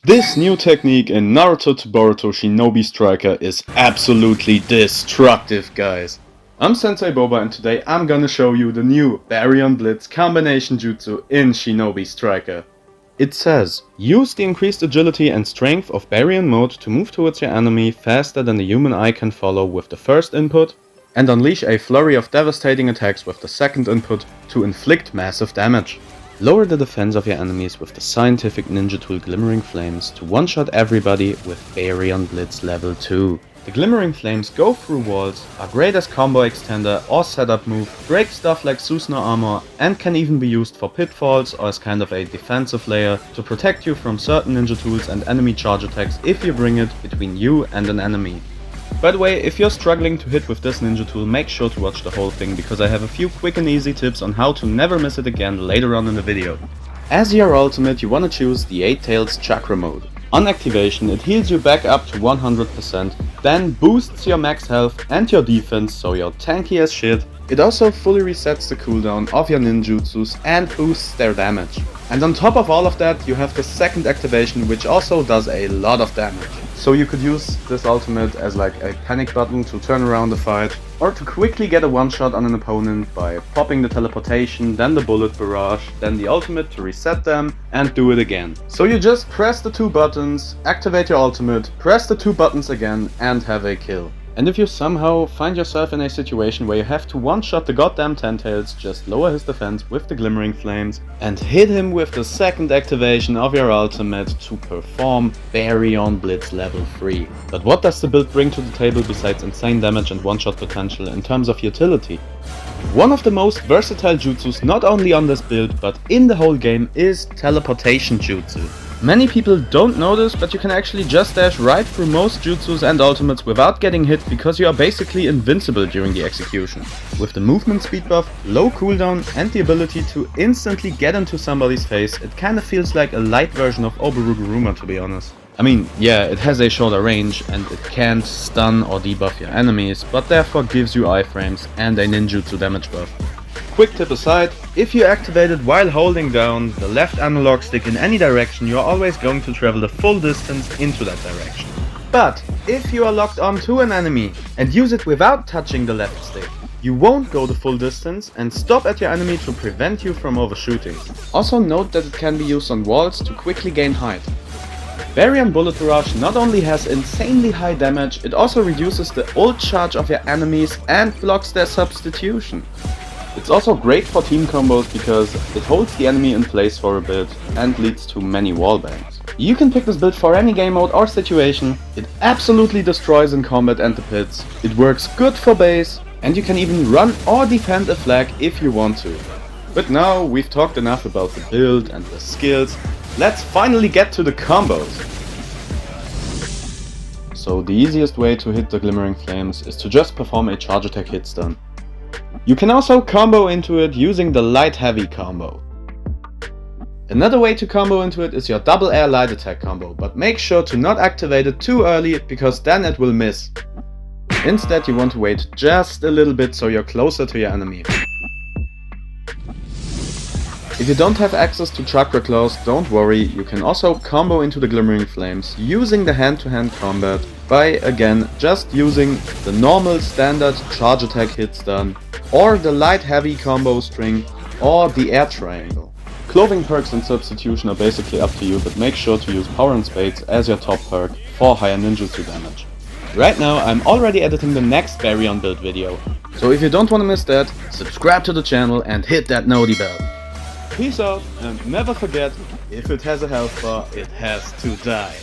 This new technique in Naruto to Boruto Shinobi Striker is absolutely destructive, guys. I'm Sensei Boba and today I'm gonna show you the new Baryon Blitz combination jutsu in Shinobi Striker. It says, use the increased agility and strength of Baryon mode to move towards your enemy faster than the human eye can follow with the first input, and unleash a flurry of devastating attacks with the second input to inflict massive damage. Lower the defense of your enemies with the scientific ninja tool Glimmering Flames to one-shot everybody with Baryon Blitz level 2. The Glimmering Flames go through walls, are great as combo extender or setup move, break stuff like Susno armor, and can even be used for pitfalls or as kind of a defensive layer to protect you from certain ninja tools and enemy charge attacks if you bring it between you and an enemy. By the way, if you're struggling to hit with this ninja tool, make sure to watch the whole thing because I have a few quick and easy tips on how to never miss it again later on in the video. As your ultimate, you want to choose the 8 Tails Chakra mode. On activation, it heals you back up to 100%, then boosts your max health and your defense so you're tanky as shit. It also fully resets the cooldown of your ninjutsus and boosts their damage. And on top of all of that, you have the second activation which also does a lot of damage. So you could use this ultimate as like a panic button to turn around the fight, or to quickly get a one-shot on an opponent by popping the teleportation, then the bullet barrage, then the ultimate to reset them, and do it again. So you just press the 2 buttons, activate your ultimate, press the 2 buttons again, and have a kill. And if you somehow find yourself in a situation where you have to one-shot the goddamn Ten-Tails, just lower his defense with the Glimmering Flames and hit him with the second activation of your ultimate to perform Baryon Blitz level 3. But what does the build bring to the table besides insane damage and one-shot potential in terms of utility? One of the most versatile jutsus not only on this build but in the whole game is teleportation jutsu. Many people don't know this, but you can actually just dash right through most jutsus and ultimates without getting hit because you are basically invincible during the execution. With the movement speed buff, low cooldown and the ability to instantly get into somebody's face, it kinda feels like a light version of Oburuguruma, to be honest. I mean, yeah, it has a shorter range and it can't stun or debuff your enemies, but therefore gives you iframes and a ninjutsu damage buff. Quick tip aside, if you activate it while holding down the left analog stick in any direction, you are always going to travel the full distance into that direction. But if you are locked onto an enemy and use it without touching the left stick, you won't go the full distance and stop at your enemy to prevent you from overshooting. Also note that it can be used on walls to quickly gain height. Baryon Bullet Barrage not only has insanely high damage, it also reduces the ult charge of your enemies and blocks their substitution. It's also great for team combos because it holds the enemy in place for a bit and leads to many wallbangs. You can pick this build for any game mode or situation, it absolutely destroys in combat and the pits, it works good for base, and you can even run or defend a flag if you want to. But now we've talked enough about the build and the skills, let's finally get to the combos! So the easiest way to hit the Glimmering Flames is to just perform a charge attack hit stun. You can also combo into it using the light heavy combo. Another way to combo into it is your double air light attack combo, but make sure to not activate it too early because then it will miss. Instead you want to wait just a little bit so you're closer to your enemy. If you don't have access to Chakra Claws, don't worry, you can also combo into the Glimmering Flames using the hand-to-hand combat by, again, just using the normal standard charge attack hit stun, or the light heavy combo string, or the air triangle. Clothing perks and substitution are basically up to you, but make sure to use Power and Spades as your top perk for higher ninjutsu damage. Right now I'm already editing the next Baryon build video, so if you don't want to miss that, subscribe to the channel and hit that noti bell. Peace out, and never forget, if it has a health bar, it has to die.